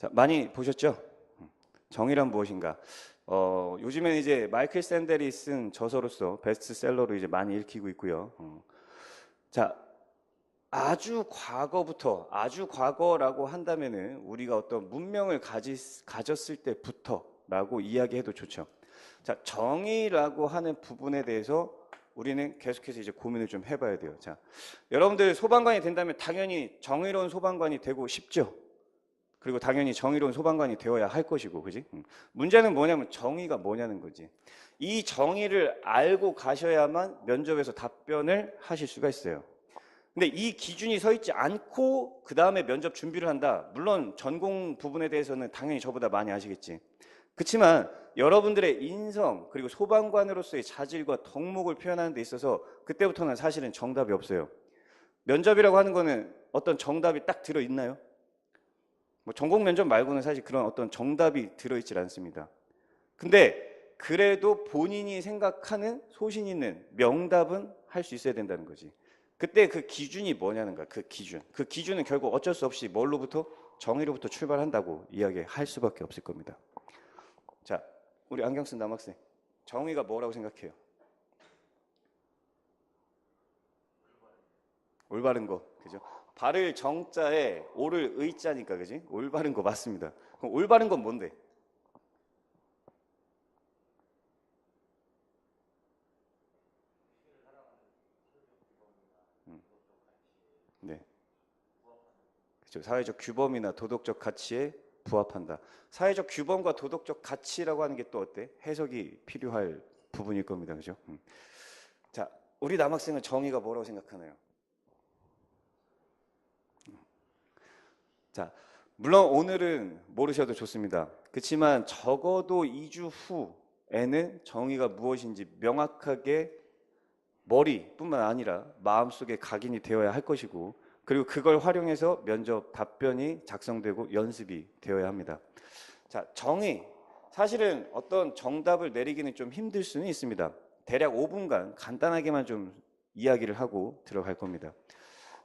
자, 많이 보셨죠? 정의란 무엇인가? 요즘에는 이제 마이클 샌델이 쓴 저서로서 베스트셀러로 이제 많이 읽히고 있고요. 자, 아주 과거라고 한다면은 우리가 어떤 문명을 가졌을 때부터라고 이야기해도 좋죠. 자, 정의라고 하는 부분에 대해서 우리는 계속해서 이제 고민을 좀 해봐야 돼요. 자, 여러분들 소방관이 된다면 당연히 정의로운 소방관이 되고 싶죠. 그리고 당연히 정의로운 소방관이 되어야 할 것이고, 그지? 문제는 뭐냐면 정의가 뭐냐는 거지. 이 정의를 알고 가셔야만 면접에서 답변을 하실 수가 있어요. 근데 이 기준이 서 있지 않고 그 다음에 면접 준비를 한다. 물론 전공 부분에 대해서는 당연히 저보다 많이 아시겠지. 그렇지만 여러분들의 인성 그리고 소방관으로서의 자질과 덕목을 표현하는 데 있어서 그때부터는 사실은 정답이 없어요. 면접이라고 하는 거는 어떤 정답이 딱 들어있나요? 뭐 전공 면접 말고는 사실 그런 어떤 정답이 들어있질 않습니다. 근데 그래도 본인이 생각하는 소신 있는 명답은 할 수 있어야 된다는 거지. 그때 그 기준이 뭐냐는 거야. 그 기준. 그 기준은 결국 어쩔 수 없이 뭘로부터? 정의로부터 출발한다고 이야기할 수밖에 없을 겁니다. 자, 우리 안경 쓴 남학생. 정의가 뭐라고 생각해요? 올바른 거. 그죠? 바를 정자에 오를 의자니까, 그지? 올바른 거 맞습니다. 그럼 올바른 건 뭔데? 네. 그렇죠. 사회적 규범이나 도덕적 가치에 부합한다. 사회적 규범과 도덕적 가치라고 하는 게 또 어때? 해석이 필요할 부분일 겁니다. 그죠? 자, 우리 남학생은 정의가 뭐라고 생각하나요? 자, 물론 오늘은 모르셔도 좋습니다. 그렇지만 적어도 2주 후에는 정의가 무엇인지 명확하게 머리뿐만 아니라 마음속에 각인이 되어야 할 것이고, 그리고 그걸 활용해서 면접 답변이 작성되고 연습이 되어야 합니다. 자, 정의. 사실은 어떤 정답을 내리기는 좀 힘들 수는 있습니다. 대략 5분간 간단하게만 좀 이야기를 하고 들어갈 겁니다.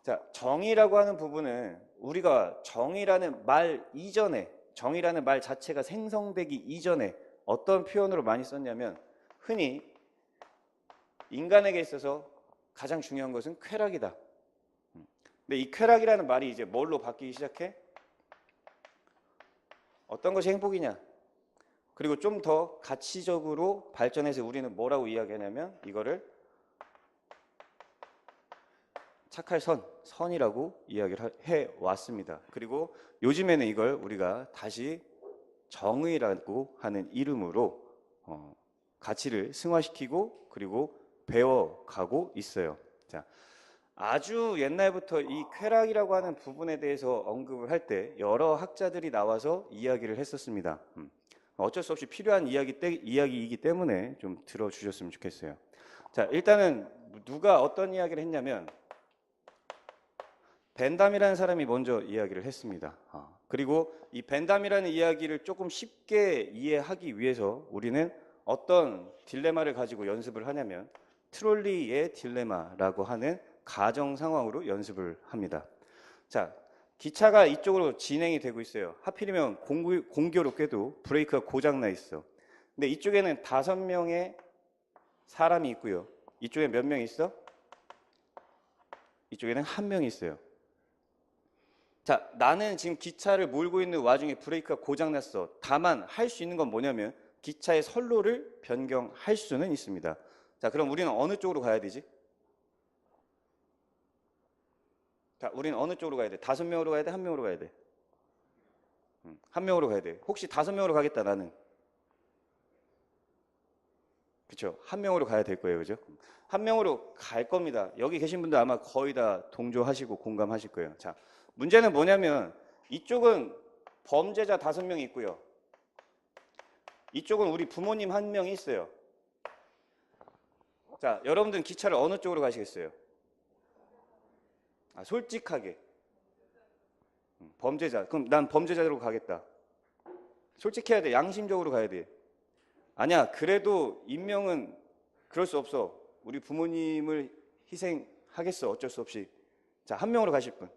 자, 정의라고 하는 부분은 우리가 정의라는 말 이전에, 정의라는 말 자체가 생성되기 이전에 어떤 표현으로 많이 썼냐면, 흔히 인간에게 있어서 가장 중요한 것은 쾌락이다. 근데 이 쾌락이라는 말이 이제 뭘로 바뀌기 시작해? 어떤 것이 행복이냐? 그리고 좀 더 가치적으로 발전해서 우리는 뭐라고 이야기하냐면 이거를 착할 선이라고 이야기를 해 왔습니다. 그리고 요즘에는 이걸 우리가 다시 정의라고 하는 이름으로 가치를 승화시키고 그리고 배워가고 있어요. 자, 아주 옛날부터 이 쾌락이라고 하는 부분에 대해서 언급을 할 때 여러 학자들이 나와서 이야기를 했었습니다. 어쩔 수 없이 필요한 이야기이기 때문에 좀 들어주셨으면 좋겠어요. 자, 일단은 누가 어떤 이야기를 했냐면 벤담이라는 사람이 먼저 이야기를 했습니다. 그리고 이 벤담이라는 이야기를 조금 쉽게 이해하기 위해서 우리는 어떤 딜레마를 가지고 연습을 하냐면 트롤리의 딜레마라고 하는 가정 상황으로 연습을 합니다. 자, 기차가 이쪽으로 진행이 되고 있어요. 하필이면 공교롭게도 브레이크가 고장나 있어. 근데 이쪽에는 5명의 사람이 있고요. 이쪽에 몇 명 있어? 이쪽에는 1명이 있어요. 자, 나는 지금 기차를 몰고 있는 와중에 브레이크가 고장났어. 다만 할 수 있는 건 뭐냐면 기차의 선로를 변경할 수는 있습니다. 자, 그럼 우리는 어느 쪽으로 가야 되지? 자, 우리는 어느 쪽으로 가야 돼? 5명으로 가야 돼? 1명으로 가야 돼? 1명으로 가야 돼. 혹시 5명으로 가겠다, 나는. 그렇죠. 1명으로 가야 될 거예요. 그죠? 1명으로 갈 겁니다. 여기 계신 분들 아마 거의 다 동조하시고 공감하실 거예요. 자, 문제는 뭐냐면 이쪽은 범죄자 5명이 있고요. 이쪽은 우리 부모님 1명이 있어요. 자, 여러분들은 기차를 어느 쪽으로 가시겠어요? 솔직하게. 범죄자. 그럼 난 범죄자로 가겠다. 솔직해야 돼. 양심적으로 가야 돼. 아니야. 그래도 인명은 그럴 수 없어. 우리 부모님을 희생하겠어. 어쩔 수 없이. 자, 1명으로 가실 분.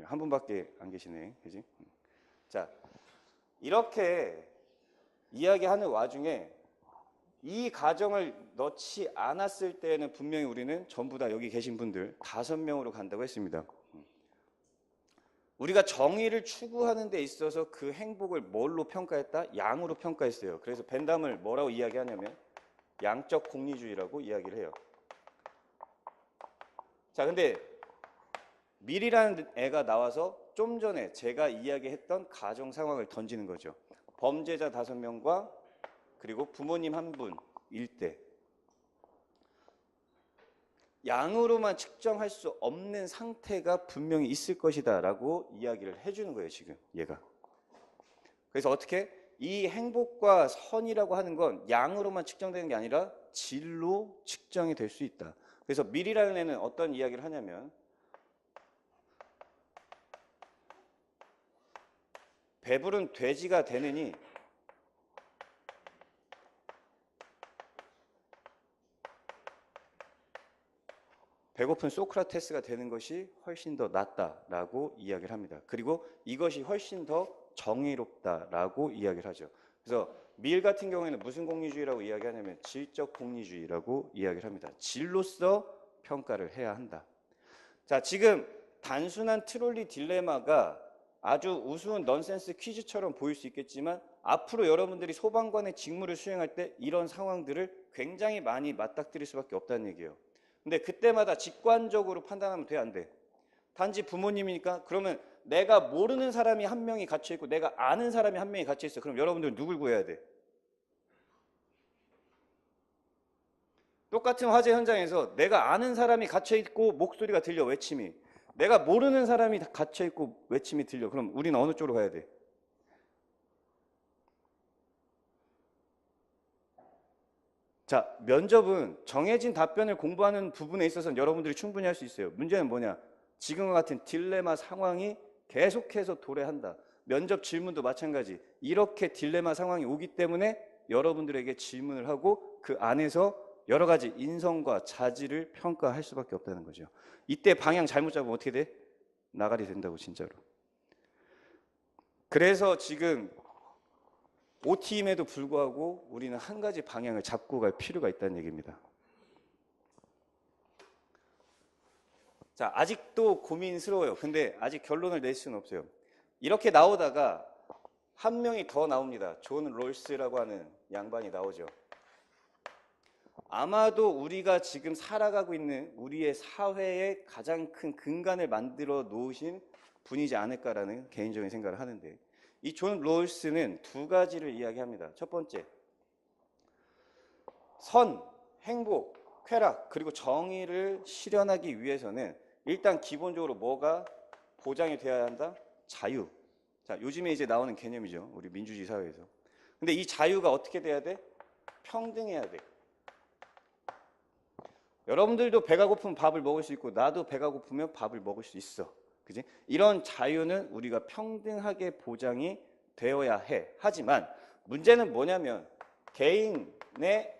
한 분밖에 안 계시네. 그지? 자, 이렇게 이야기하는 와중에 이 가정을 넣지 않았을 때는 분명히 우리는 전부 다 여기 계신 분들 5명으로 간다고 했습니다. 우리가 정의를 추구하는 데 있어서 그 행복을 뭘로 평가했다? 양으로 평가했어요. 그래서 벤담을 뭐라고 이야기하냐면 양적 공리주의라고 이야기를 해요. 자, 근데 밀이라는 애가 나와서 좀 전에 제가 이야기했던 가정 상황을 던지는 거죠. 범죄자 5명과 그리고 부모님 한 분일 때 양으로만 측정할 수 없는 상태가 분명히 있을 것이다 라고 이야기를 해주는 거예요, 지금 얘가. 그래서 어떻게? 이 행복과 선이라고 하는 건 양으로만 측정되는 게 아니라 질로 측정이 될 수 있다. 그래서 밀이라는 애는 어떤 이야기를 하냐면 배부른 돼지가 되느니 배고픈 소크라테스가 되는 것이 훨씬 더 낫다라고 이야기를 합니다. 그리고 이것이 훨씬 더 정의롭다라고 이야기를 하죠. 그래서 밀 같은 경우에는 무슨 공리주의라고 이야기하냐면 질적 공리주의라고 이야기를 합니다. 질로서 평가를 해야 한다. 자, 지금 단순한 트롤리 딜레마가 아주 우스운 넌센스 퀴즈처럼 보일 수 있겠지만 앞으로 여러분들이 소방관의 직무를 수행할 때 이런 상황들을 굉장히 많이 맞닥뜨릴 수밖에 없다는 얘기예요. 근데 그때마다 직관적으로 판단하면 돼, 안 돼? 단지 부모님이니까 그러면 내가 모르는 사람이 한 명이 갇혀 있고 내가 아는 사람이 한 명이 갇혀 있어. 그럼 여러분들은 누굴 구해야 돼? 똑같은 화재 현장에서 내가 아는 사람이 갇혀 있고 목소리가 들려, 외침이. 내가 모르는 사람이 갇혀 있고 외침이 들려. 그럼 우리는 어느 쪽으로 가야 돼? 자, 면접은 정해진 답변을 공부하는 부분에 있어서는 여러분들이 충분히 할 수 있어요. 문제는 뭐냐? 지금과 같은 딜레마 상황이 계속해서 도래한다. 면접 질문도 마찬가지. 이렇게 딜레마 상황이 오기 때문에 여러분들에게 질문을 하고 그 안에서 여러 가지 인성과 자질을 평가할 수밖에 없다는 거죠. 이때 방향 잘못 잡으면 어떻게 돼? 나가리 된다고, 진짜로. 그래서 지금 OT임에도 불구하고 우리는 한 가지 방향을 잡고 갈 필요가 있다는 얘기입니다. 자, 아직도 고민스러워요. 근데 아직 결론을 낼 수는 없어요. 이렇게 나오다가 한 명이 더 나옵니다. 존 롤스라고 하는 양반이 나오죠. 아마도 우리가 지금 살아가고 있는 우리의 사회의 가장 큰 근간을 만들어 놓으신 분이지 않을까라는 개인적인 생각을 하는데, 이 존 롤스는 2가지를 이야기합니다. 첫 번째, 선, 행복, 쾌락, 그리고 정의를 실현하기 위해서는 일단 기본적으로 뭐가 보장이 되어야 한다? 자유. 자, 요즘에 이제 나오는 개념이죠. 우리 민주주의 사회에서. 근데 이 자유가 어떻게 돼야 돼? 평등해야 돼. 여러분들도 배가 고프면 밥을 먹을 수 있고 나도 배가 고프면 밥을 먹을 수 있어. 그지? 이런 자유는 우리가 평등하게 보장이 되어야 해. 하지만 문제는 뭐냐면 개인의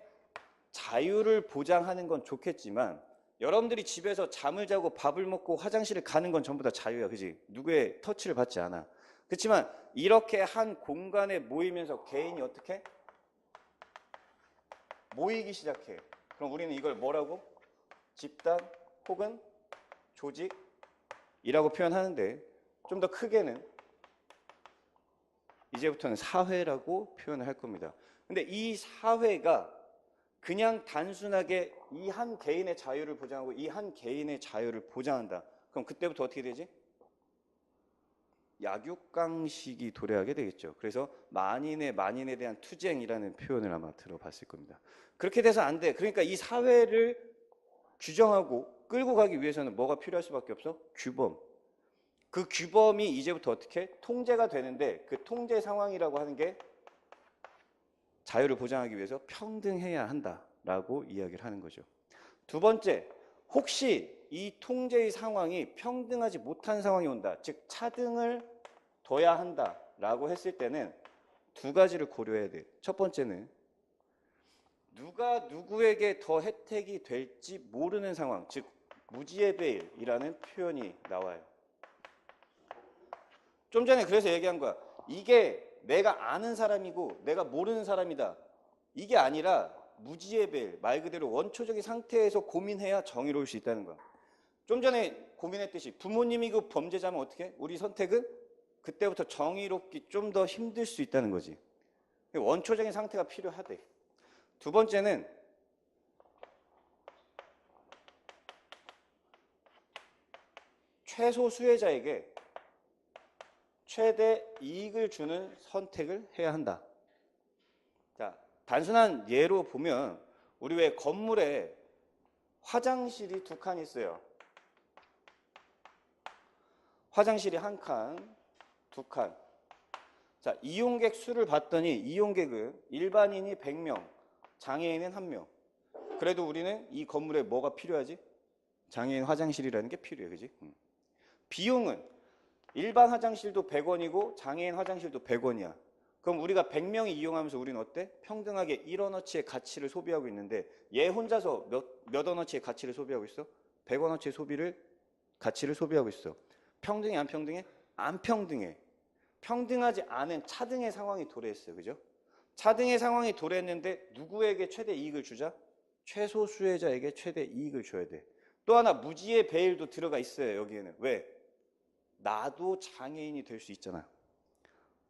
자유를 보장하는 건 좋겠지만 여러분들이 집에서 잠을 자고 밥을 먹고 화장실을 가는 건 전부 다 자유야. 그지? 누구의 터치를 받지 않아. 그렇지만 이렇게 한 공간에 모이면서 개인이 어떻게? 모이기 시작해. 그럼 우리는 이걸 뭐라고? 집단 혹은 조직이라고 표현하는데 좀 더 크게는 이제부터는 사회라고 표현을 할 겁니다. 근데 이 사회가 그냥 단순하게 이 한 개인의 자유를 보장하고 이 한 개인의 자유를 보장한다. 그럼 그때부터 어떻게 되지? 약육강식이 도래하게 되겠죠. 그래서 만인에 대한 투쟁이라는 표현을 아마 들어봤을 겁니다. 그렇게 돼서 안 돼. 그러니까 이 사회를 규정하고 끌고 가기 위해서는 뭐가 필요할 수밖에 없어? 규범. 그 규범이 이제부터 어떻게? 통제가 되는데 그 통제 상황이라고 하는 게 자유를 보장하기 위해서 평등해야 한다라고 이야기를 하는 거죠. 2번째, 혹시 이 통제의 상황이 평등하지 못한 상황이 온다. 즉 차등을 둬야 한다라고 했을 때는 2가지를 고려해야 돼. 첫 번째는 누가 누구에게 더 혜택이 될지 모르는 상황, 즉 무지의 베일이라는 표현이 나와요. 좀 전에 그래서 얘기한 거야. 이게 내가 아는 사람이고 내가 모르는 사람이다. 이게 아니라 무지의 벨, 말 그대로 원초적인 상태에서 고민해야 정의로울 수 있다는 거야. 좀 전에 고민했듯이 부모님이 그 범죄자면 어떻게 해? 우리 선택은 그때부터 정의롭기 좀 더 힘들 수 있다는 거지. 원초적인 상태가 필요하대. 두 번째는 최소 수혜자에게 최대 이익을 주는 선택을 해야 한다. 자, 단순한 예로 보면 우리 왜 건물에 화장실이 두 칸 있어요. 화장실이 한 칸, 두 칸. 자, 이용객 수를 봤더니 이용객은 일반인이 100명, 장애인은 1명. 그래도 우리는 이 건물에 뭐가 필요하지? 장애인 화장실이라는 게 필요해, 그지? 비용은 일반 화장실도 100원이고 장애인 화장실도 100원이야. 그럼 우리가 100명이 이용하면서 우리는 어때? 평등하게 1원어치의 가치를 소비하고 있는데 얘 혼자서 몇 원어치의 가치를 소비하고 있어? 100원어치의 가치를 소비하고 있어. 평등해, 안 평등해? 안 평등해. 평등하지 않은 차등의 상황이 도래했어요. 그죠? 차등의 상황이 도래했는데 누구에게 최대 이익을 주자? 최소 수혜자에게 최대 이익을 줘야 돼. 또 하나 무지의 배일도 들어가 있어요. 여기에는. 왜? 나도 장애인이 될 수 있잖아.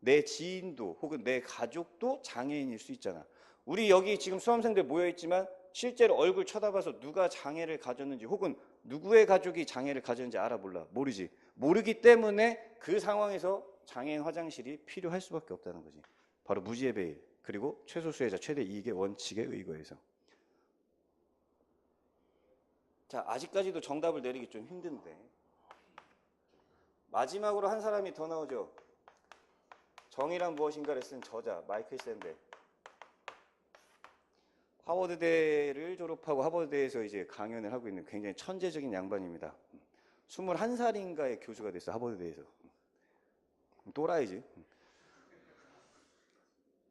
내 지인도 혹은 내 가족도 장애인일 수 있잖아. 우리 여기 지금 수험생들 모여있지만 실제로 얼굴 쳐다봐서 누가 장애를 가졌는지 혹은 누구의 가족이 장애를 가졌는지 알아 몰라? 모르지. 모르기 때문에 그 상황에서 장애인 화장실이 필요할 수밖에 없다는 거지. 바로 무지의 배일 그리고 최소 수혜자 최대 이익의 원칙에 의거해서. 자, 아직까지도 정답을 내리기 좀 힘든데 마지막으로 한 사람이 더 나오죠. 정의란 무엇인가를 쓴 저자 마이클 샌델. 하버드대를 졸업하고 하버드대에서 이제 강연을 하고 있는 굉장히 천재적인 양반입니다. 21살인가의 교수가 됐어. 하버드대에서. 또라이지.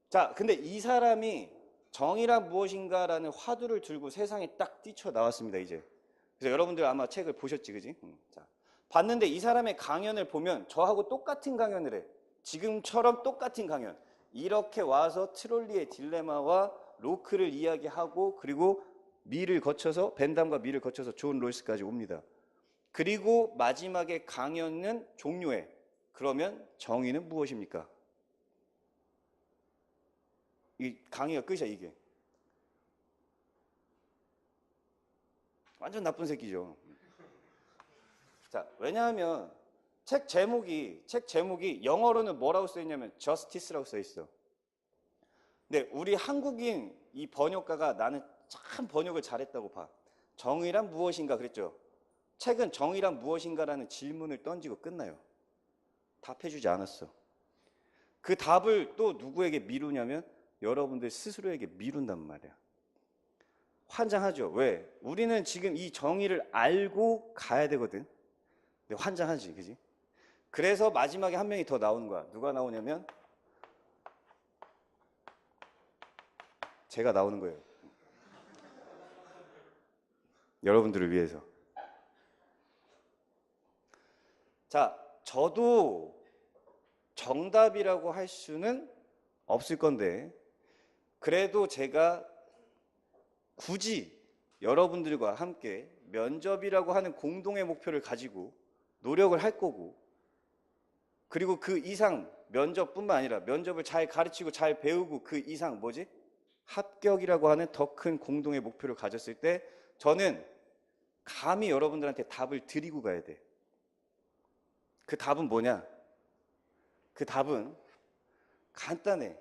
자, 근데 이 사람이 정의란 무엇인가라는 화두를 들고 세상에 딱 뛰쳐나왔습니다. 이제. 그래서 여러분들 아마 책을 보셨지, 그지? 자, 봤는데 이 사람의 강연을 보면 저하고 똑같은 강연을 해. 지금처럼 똑같은 강연. 이렇게 와서 트롤리의 딜레마와 로크를 이야기하고 그리고 미를 거쳐서 벤담과 미를 거쳐서 존 롤스까지 옵니다. 그리고 마지막에 강연은 종료해. 그러면 정의는 무엇입니까? 이 강의가 끝이야 이게. 완전 나쁜 새끼죠. 자, 왜냐하면 책 제목이 영어로는 뭐라고 써 있냐면 justice라고 써 있어. 근데 우리 한국인 이 번역가가 나는 참 번역을 잘했다고 봐. 정의란 무엇인가 그랬죠. 책은 정의란 무엇인가라는 질문을 던지고 끝나요. 답해주지 않았어. 그 답을 또 누구에게 미루냐면 여러분들 스스로에게 미룬단 말이야. 환장하죠. 왜? 우리는 지금 이 정의를 알고 가야 되거든. 근데 환장하지, 그지? 그래서 마지막에 한 명이 더 나오는 거야. 누가 나오냐면 제가 나오는 거예요. 여러분들을 위해서. 자, 저도 정답이라고 할 수는 없을 건데 그래도 제가 굳이 여러분들과 함께 면접이라고 하는 공동의 목표를 가지고 노력을 할 거고 그리고 그 이상 면접뿐만 아니라 면접을 잘 가르치고 잘 배우고 그 이상 뭐지? 합격이라고 하는 더 큰 공동의 목표를 가졌을 때 저는 감히 여러분들한테 답을 드리고 가야 돼. 그 답은 뭐냐? 그 답은 간단해.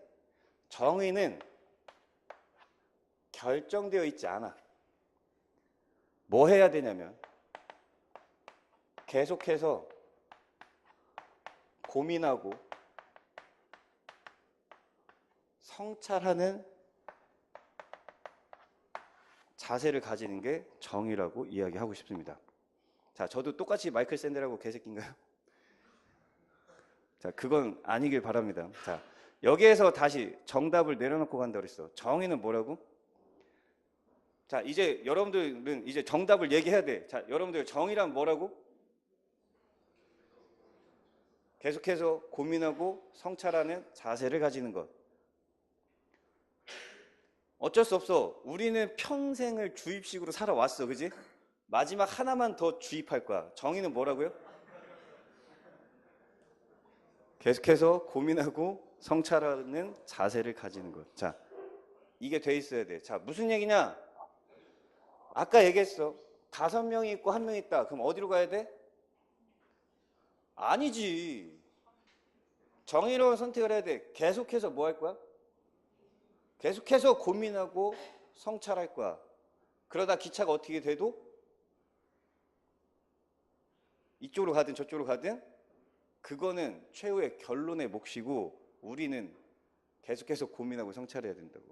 정의는 결정되어 있지 않아. 뭐 해야 되냐면 계속해서 고민하고 성찰하는 자세를 가지는 게 정의라고 이야기하고 싶습니다. 자, 저도 똑같이 마이클 샌델하고 개새끼인가요? 자, 그건 아니길 바랍니다. 자, 여기에서 다시 정답을 내려놓고 간다고 그랬어. 정의는 뭐라고? 자, 이제 여러분들은 이제 정답을 얘기해야 돼. 자, 여러분들 정의란 뭐라고? 계속해서 고민하고 성찰하는 자세를 가지는 것. 어쩔 수 없어. 우리는 평생을 주입식으로 살아왔어. 그지? 마지막 하나만 더 주입할 거야. 정의는 뭐라고요? 계속해서 고민하고 성찰하는 자세를 가지는 것. 자, 이게 돼 있어야 돼. 자, 무슨 얘기냐? 아까 얘기했어. 5명이 있고 1명 있다. 그럼 어디로 가야 돼? 아니지. 정의로운 선택을 해야 돼. 계속해서 뭐 할 거야? 계속해서 고민하고 성찰할 거야. 그러다 기차가 어떻게 돼도 이쪽으로 가든 저쪽으로 가든 그거는 최후의 결론의 몫이고 우리는 계속해서 고민하고 성찰해야 된다고.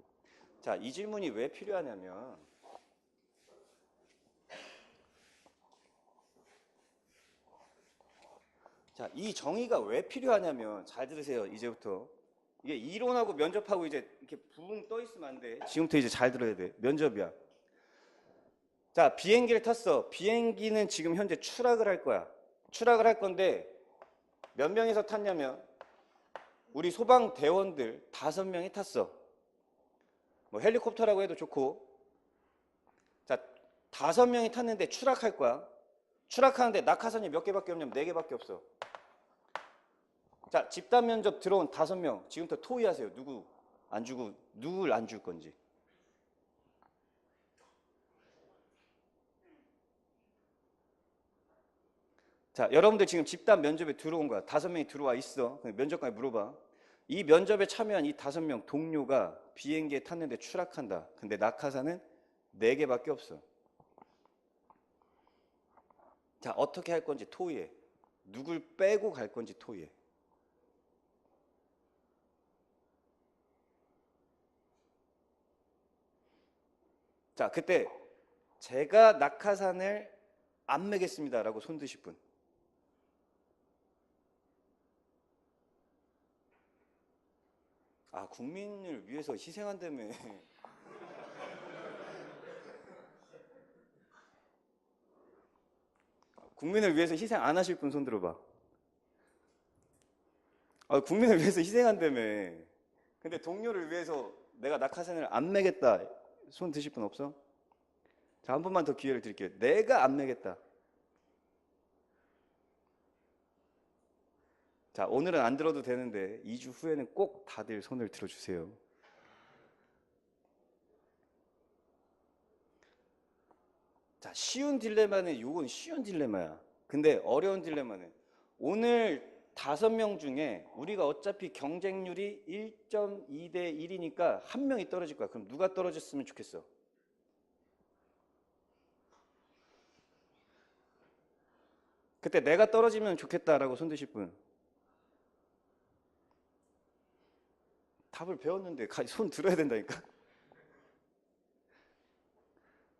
자, 이 질문이 왜 필요하냐면 자, 이 정의가 왜 필요하냐면 잘 들으세요. 이제부터 이게 이론하고 면접하고 이제 이렇게 붕 떠 있으면 안 돼. 지금부터 이제 잘 들어야 돼. 면접이야. 자, 비행기를 탔어. 비행기는 지금 현재 추락을 할 거야. 추락을 할 건데 몇 명이서 탔냐면 우리 소방대원들 5명이 탔어. 뭐 헬리콥터라고 해도 좋고. 자, 5명이 탔는데 추락할 거야. 추락하는데 낙하산이 몇 개밖에 없냐면 4개밖에 없어. 자, 집단 면접 들어온 5명 지금부터 토의하세요. 누구 안 주고 누굴 안 줄 건지. 자, 여러분들 지금 집단 면접에 들어온 거야. 5명이 들어와 있어. 면접관이 물어봐. 이 면접에 참여한 이 5명 동료가 비행기에 탔는데 추락한다. 근데 낙하산은 4개밖에 없어. 자, 어떻게 할 건지 토의해. 누굴 빼고 갈 건지 토의해. 자, 그때 제가 낙하산을 안 매겠습니다라고 손 드실 분. 아, 국민을 위해서 희생한다며. 국민을 위해서 희생 안 하실 분 손 들어봐. 아, 국민을 위해서 희생한다며. 근데 동료를 위해서 내가 낙하산을 안 매겠다. 손 드실 분 없어? 자, 한 번만 더 기회를 드릴게요. 내가 안 매겠다. 자, 오늘은 안 들어도 되는데 2주 후에는 꼭 다들 손을 들어주세요. 자, 쉬운 딜레마는 요건 쉬운 딜레마야. 근데 어려운 딜레마는 오늘 5명 중에 우리가 어차피 경쟁률이 1.2대 1이니까 1명이 떨어질 거야. 그럼 누가 떨어졌으면 좋겠어? 그때 내가 떨어지면 좋겠다라고 손 드실 분. 답을 배웠는데 손 들어야 된다니까.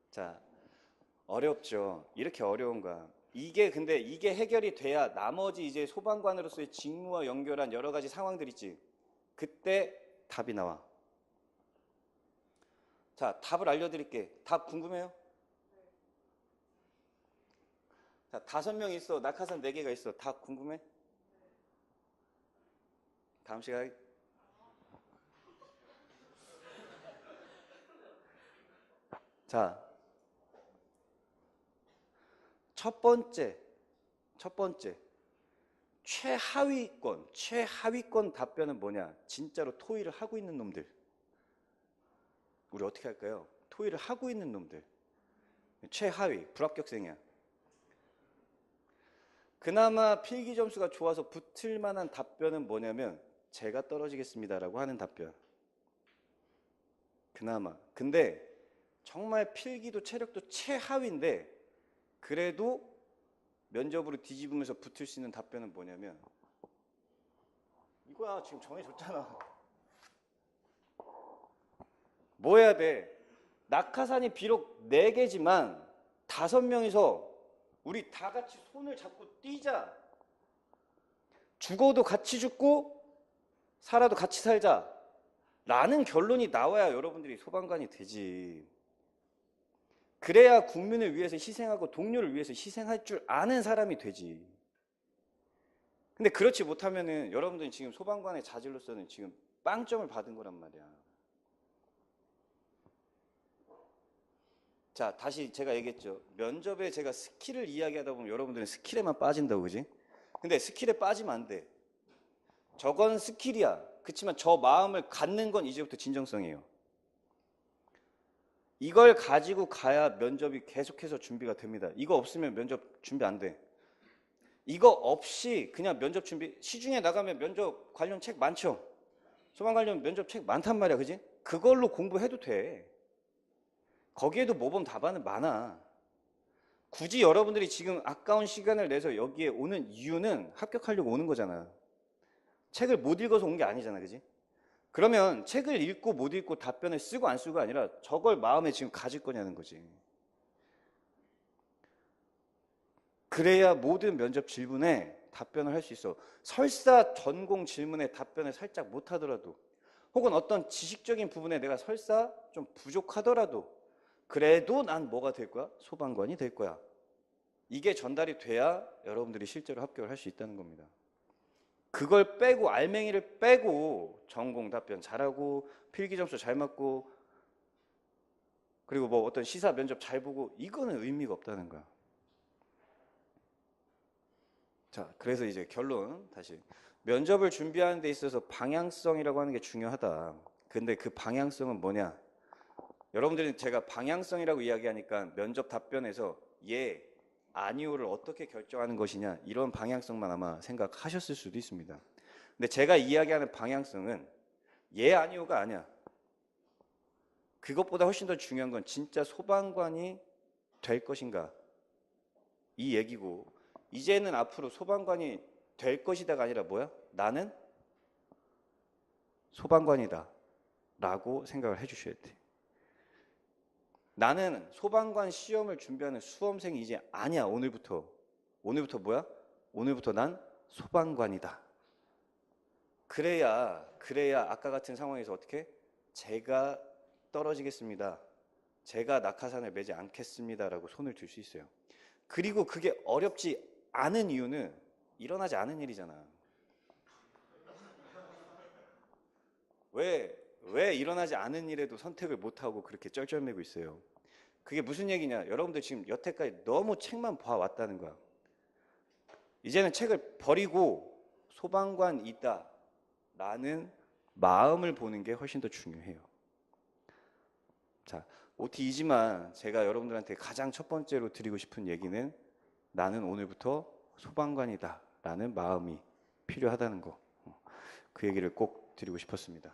자, 어렵죠. 이렇게 어려운 거야. 근데 이게 해결이 돼야 나머지 이제 소방관으로서의 직무와 연결한 여러 가지 상황들 있지. 그때 답이 나와. 자, 답을 알려드릴게. 답 궁금해요? 자, 5명 있어. 낙하산 4개가 있어. 답 궁금해? 다음 시간에. 자, 첫 번째. 최하위권 답변은 뭐냐? 진짜로 토의를 하고 있는 놈들. 우리 어떻게 할까요? 토의를 하고 있는 놈들. 최하위, 불합격생이야. 그나마 필기 점수가 좋아서 붙을 만한 답변은 뭐냐면 제가 떨어지겠습니다라고 하는 답변. 그나마. 근데 정말 필기도 체력도 최하위인데 그래도 면접으로 뒤집으면서 붙을 수 있는 답변은 뭐냐면 이거야. 지금 정해줬잖아. 뭐 해야 돼? 낙하산이 비록 4개지만 5명이서 우리 다 같이 손을 잡고 뛰자. 죽어도 같이 죽고 살아도 같이 살자. 라는 결론이 나와야 여러분들이 소방관이 되지. 그래야 국민을 위해서 희생하고 동료를 위해서 희생할 줄 아는 사람이 되지. 근데 그렇지 못하면은 여러분들이 지금 소방관의 자질로서는 지금 빵점을 받은 거란 말이야. 자, 다시 제가 얘기했죠. 면접에 제가 스킬을 이야기하다 보면 여러분들은 스킬에만 빠진다고, 그지? 근데 스킬에 빠지면 안 돼. 저건 스킬이야. 그렇지만 저 마음을 갖는 건 이제부터 진정성이에요. 이걸 가지고 가야 면접이 계속해서 준비가 됩니다. 이거 없으면 면접 준비 안 돼. 이거 없이 그냥 면접 준비, 시중에 나가면 면접 관련 책 많죠? 소방 관련 면접 책 많단 말이야, 그지? 그걸로 공부해도 돼. 거기에도 모범 답안은 많아. 굳이 여러분들이 지금 아까운 시간을 내서 여기에 오는 이유는 합격하려고 오는 거잖아. 책을 못 읽어서 온 게 아니잖아, 그지? 그러면 책을 읽고 못 읽고 답변을 쓰고 안 쓰고가 아니라 저걸 마음에 지금 가질 거냐는 거지. 그래야 모든 면접 질문에 답변을 할 수 있어. 설사 전공 질문에 답변을 살짝 못 하더라도, 혹은 어떤 지식적인 부분에 내가 설사 좀 부족하더라도, 그래도 난 뭐가 될 거야? 소방관이 될 거야. 이게 전달이 돼야 여러분들이 실제로 합격을 할 수 있다는 겁니다. 그걸 빼고, 알맹이를 빼고 전공 답변 잘하고 필기 점수 잘 맞고 그리고 뭐 어떤 시사 면접 잘 보고, 이거는 의미가 없다는 거야. 자, 그래서 이제 결론 다시. 면접을 준비하는 데 있어서 방향성이라고 하는 게 중요하다. 근데 그 방향성은 뭐냐? 여러분들이 제가 방향성이라고 이야기하니까 면접 답변에서 예, 아니오를 어떻게 결정하는 것이냐, 이런 방향성만 아마 생각하셨을 수도 있습니다. 근데 제가 이야기하는 방향성은 예, 아니오가 아니야. 그것보다 훨씬 더 중요한 건 진짜 소방관이 될 것인가, 이 얘기고, 이제는 앞으로 소방관이 될 것이다가 아니라 뭐야? 나는 소방관이다 라고 생각을 해주셔야 돼. 나는 소방관 시험을 준비하는 수험생이 이제 아니야. 오늘부터 뭐야? 오늘부터 난 소방관이다. 그래야 아까 같은 상황에서 어떻게? 제가 떨어지겠습니다, 제가 낙하산을 매지 않겠습니다 라고 손을 들 수 있어요. 그리고 그게 어렵지 않은 이유는 일어나지 않은 일이잖아. 왜 일어나지 않은 일에도 선택을 못하고 그렇게 쩔쩔매고 있어요? 그게 무슨 얘기냐? 여러분들 지금 여태까지 너무 책만 봐왔다는 거야. 이제는 책을 버리고 소방관이다 라는 마음을 보는 게 훨씬 더 중요해요. 자, OT이지만 제가 여러분들한테 가장 첫 번째로 드리고 싶은 얘기는 나는 오늘부터 소방관이다 라는 마음이 필요하다는 거. 그 얘기를 꼭 드리고 싶었습니다.